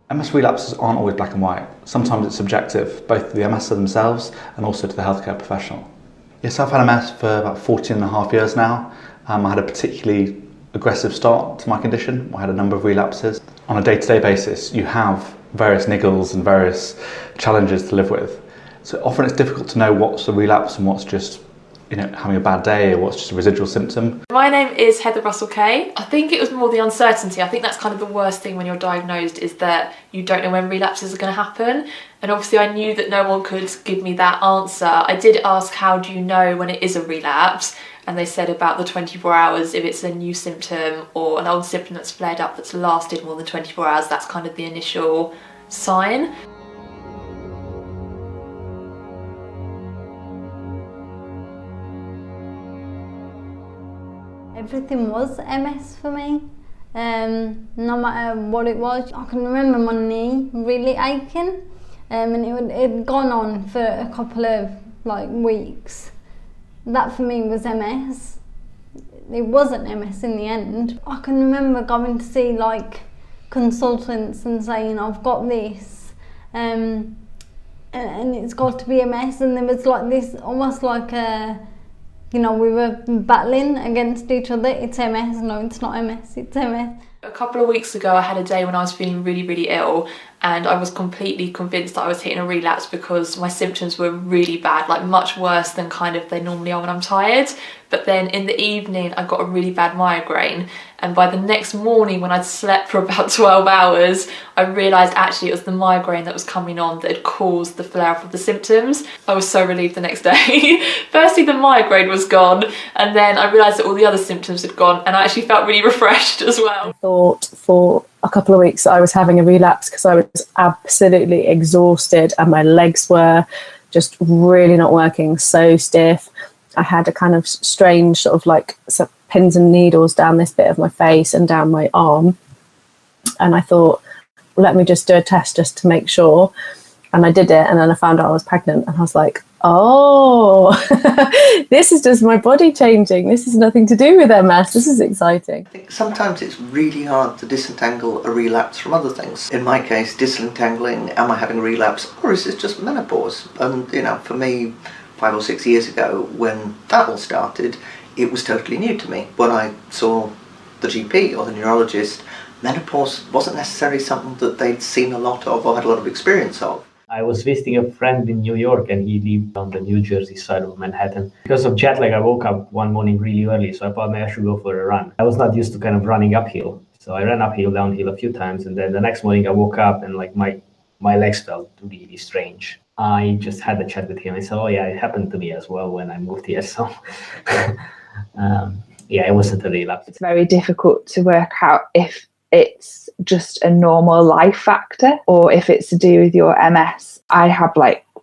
MS relapses aren't always black and white. Sometimes it's subjective, both to the MSer themselves and also to the healthcare professional. Yes, I've had MS for about 14 and a half years now. I had a particularly aggressive start to my condition. I had a number of relapses. On a day-to-day basis, you have various niggles and various challenges to live with. So often it's difficult to know what's a relapse and what's just having a bad day or what's just a residual symptom. My name is Heather Russell Kay. I think it was more the uncertainty. I think that's kind of the worst thing when you're diagnosed, is that you don't know when relapses are going to happen. And obviously I knew that no one could give me that answer. I did ask, how do you know when it is a relapse? And they said about the 24 hours, if it's a new symptom or an old symptom that's flared up that's lasted more than 24 hours, that's kind of the initial sign. Everything was MS for me, no matter what it was. I can remember my knee really aching, and it had gone on for a couple of weeks. That for me was MS. It wasn't MS in the end. I can remember going to see consultants and saying, I've got this, and it's got to be MS, and there was this almost like a, we were battling against each other. It's MS, no it's not MS, it's MS. A couple of weeks ago I had a day when I was feeling really, really ill, and I was completely convinced that I was hitting a relapse because my symptoms were really bad, much worse than they normally are when I'm tired. But then in the evening I got a really bad migraine, and by the next morning when I'd slept for about 12 hours I realised actually it was the migraine that was coming on that had caused the flare-up of the symptoms. I was so relieved the next day. Firstly the migraine was gone, and then I realised that all the other symptoms had gone, and I actually felt really refreshed as well. I thought for a couple of weeks that I was having a relapse because I was absolutely exhausted and my legs were just really not working, so stiff. I had a kind of strange some pins and needles down this bit of my face and down my arm, and I thought, let me just do a test just to make sure, and I did it, and then I found out I was pregnant, and I was like, oh, this is just my body changing. This has nothing to do with MS. This is exciting. I think sometimes it's really hard to disentangle a relapse from other things. In my case, disentangling, am I having a relapse or is it just menopause? And for me, 5 or 6 years ago, when that all started, it was totally new to me. When I saw the GP or the neurologist, menopause wasn't necessarily something that they'd seen a lot of or had a lot of experience of. I was visiting a friend in New York, and he lived on the New Jersey side of Manhattan. Because of jet lag, I woke up one morning really early, so I thought maybe I should go for a run. I was not used to running uphill, so I ran uphill, downhill a few times, and then the next morning I woke up and my legs felt really strange. I just had a chat with him. I said, oh yeah, it happened to me as well when I moved here, so yeah, it wasn't a relapse. It's very difficult to work out if it's just a normal life factor or if it's to do with your MS. I had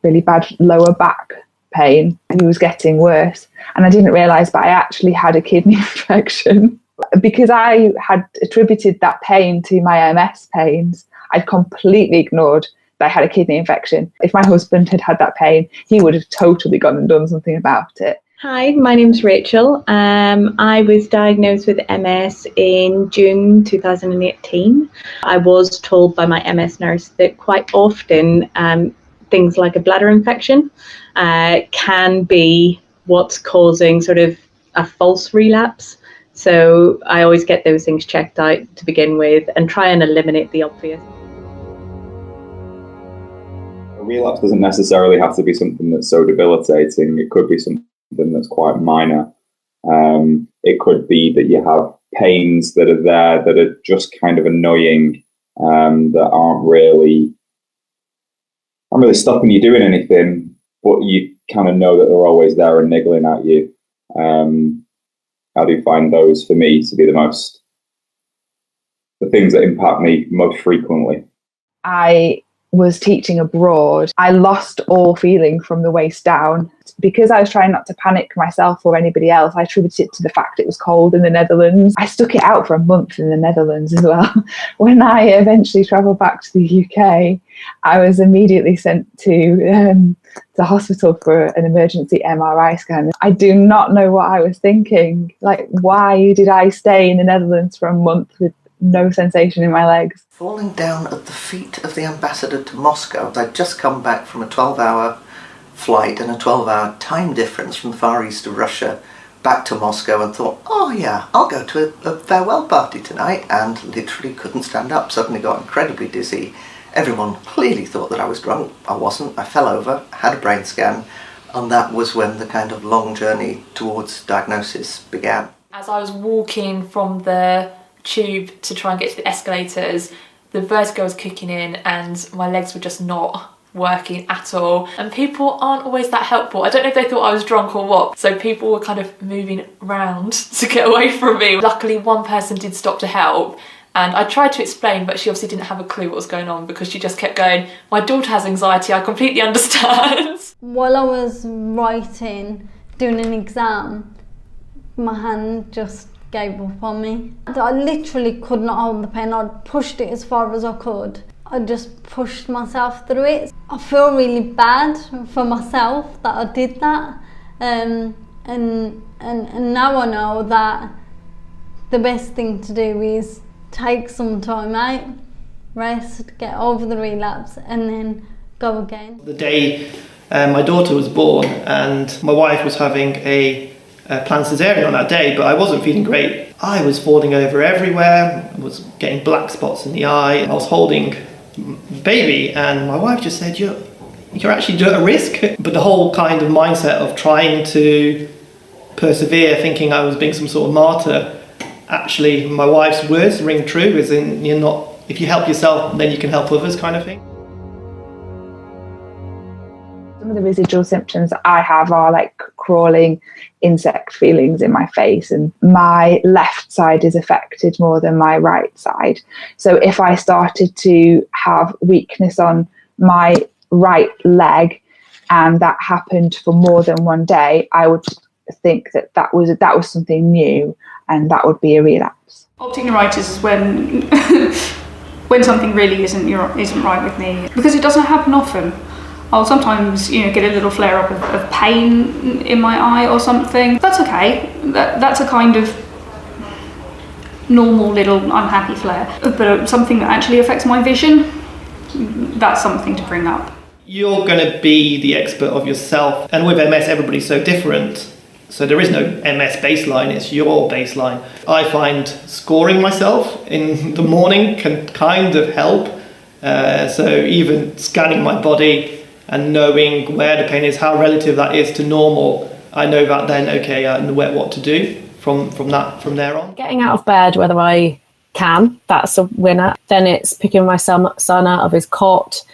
really bad lower back pain. It was getting worse, and I didn't realise, but I actually had a kidney infection. Because I had attributed that pain to my MS pains, I'd completely ignored that I had a kidney infection. If my husband had had that pain, he would have totally gone and done something about it. Hi, my name's Rachel. I was diagnosed with MS in June 2018. I was told by my MS nurse that quite often things like a bladder infection can be what's causing sort of a false relapse. So I always get those things checked out to begin with and try and eliminate the obvious. A relapse doesn't necessarily have to be something that's so debilitating. It could be something that's quite minor. It could be that you have pains that are there that are just kind of annoying, that aren't really stopping you doing anything, but you kind of know that they're always there and niggling at you. I do find those, for me, to be the things that impact me most frequently. I was teaching abroad. I lost all feeling from the waist down. Because I was trying not to panic myself or anybody else, I attributed it to the fact it was cold in the Netherlands. I stuck it out for a month in the Netherlands as well. When I eventually travelled back to the UK, I was immediately sent to the hospital for an emergency MRI scan. I do not know what I was thinking. Why did I stay in the Netherlands for a month with no sensation in my legs. Falling down at the feet of the ambassador to Moscow. I'd just come back from a 12-hour flight and a 12-hour time difference from the far east of Russia back to Moscow, and thought, oh yeah, I'll go to a farewell party tonight, and literally couldn't stand up. Suddenly got incredibly dizzy. Everyone clearly thought that I was drunk. I wasn't. I fell over, had a brain scan, and that was when the kind of long journey towards diagnosis began. As I was walking from the tube to try and get to the escalators, the vertigo was kicking in and my legs were just not working at all. And people aren't always that helpful. I don't know if they thought I was drunk or what. So people were kind of moving around to get away from me. Luckily, one person did stop to help. And I tried to explain, but she obviously didn't have a clue what was going on, because she just kept going, my daughter has anxiety, I completely understand. While I was writing, doing an exam, my hand just gave up on me. I literally could not hold the pen. I'd pushed it as far as I could. I just pushed myself through it. I feel really bad for myself that I did that. And now I know that the best thing to do is take some time out, rest, get over the relapse, and then go again. The day my daughter was born, and my wife was having a planned cesarean on that day, but I wasn't feeling great. I was falling over everywhere, I was getting black spots in the eye. I was holding baby, and my wife just said, you're actually at a risk. But the whole kind of mindset of trying to persevere, thinking I was being some sort of martyr, actually my wife's words ring true, as in, if you help yourself, then you can help others, kind of thing. Some of the residual symptoms that I have are like crawling insect feelings in my face, and my left side is affected more than my right side. So if I started to have weakness on my right leg, and that happened for more than one day, I would think that was something new, and that would be a relapse. Optic neuritis is when when something really isn't right with me, because it doesn't happen often. I'll sometimes, get a little flare up of pain in my eye or something. That's okay. That's a kind of normal little unhappy flare. But something that actually affects my vision, that's something to bring up. You're going to be the expert of yourself. And with MS, everybody's so different. So there is no MS baseline, it's your baseline. I find scoring myself in the morning can kind of help. So even scanning my body and knowing where the pain is, how relative that is to normal, I know that then, okay, I know what to do from there on. Getting out of bed, whether I can, that's a winner. Then it's picking my son out of his cot,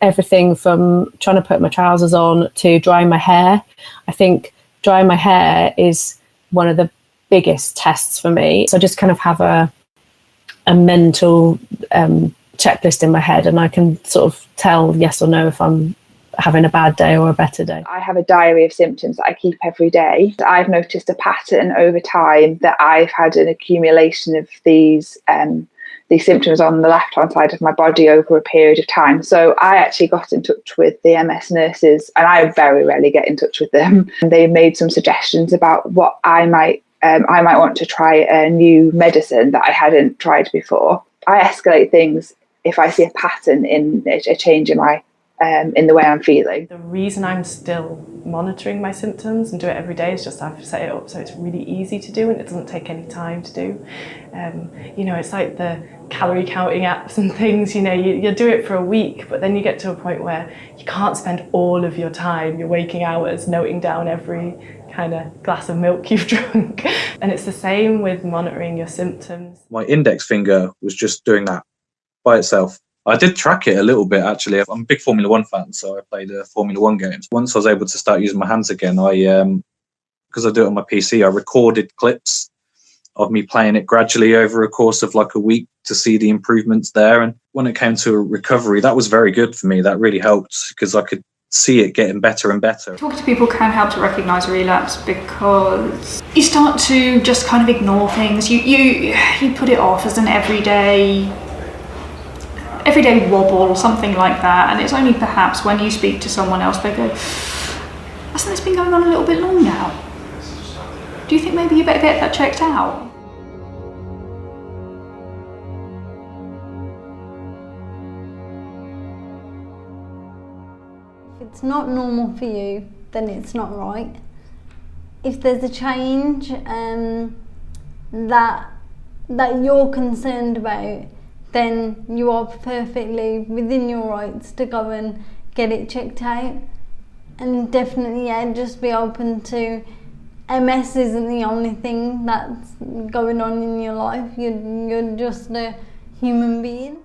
everything from trying to put my trousers on to drying my hair. I think drying my hair is one of the biggest tests for me. So I just kind of have a mental checklist in my head, and I can sort of tell yes or no if I'm having a bad day or a better day. I have a diary of symptoms that I keep every day. I've noticed a pattern over time that I've had an accumulation of these symptoms on the left-hand side of my body over a period of time. So I actually got in touch with the MS nurses, and I very rarely get in touch with them. And they made some suggestions about what I might want to try a new medicine that I hadn't tried before. I escalate things if I see a pattern in a change in my in the way I'm feeling. The reason I'm still monitoring my symptoms and do it every day is just I've set it up so it's really easy to do and it doesn't take any time to do. It's like the calorie counting apps and things, you do it for a week, but then you get to a point where you can't spend all of your time, your waking hours, noting down every kind of glass of milk you've drunk. And it's the same with monitoring your symptoms. My index finger was just doing that by itself. I did track it a little bit, actually. I'm a big Formula 1 fan, so I played Formula 1 games. Once I was able to start using my hands again, because I do it on my PC, I recorded clips of me playing it gradually over a course of like a week to see the improvements there. And when it came to recovery, that was very good for me. That really helped because I could see it getting better and better. Talking to people can help to recognise a relapse because you start to just kind of ignore things. You put it off as an everyday wobble or something like that, and it's only perhaps when you speak to someone else they go, hasn't this been going on a little bit long now? Do you think maybe you better get that checked out? If it's not normal for you, then it's not right. If there's a change that you're concerned about, then you are perfectly within your rights to go and get it checked out. And definitely, yeah, just be open to MS isn't the only thing that's going on in your life. You're just a human being.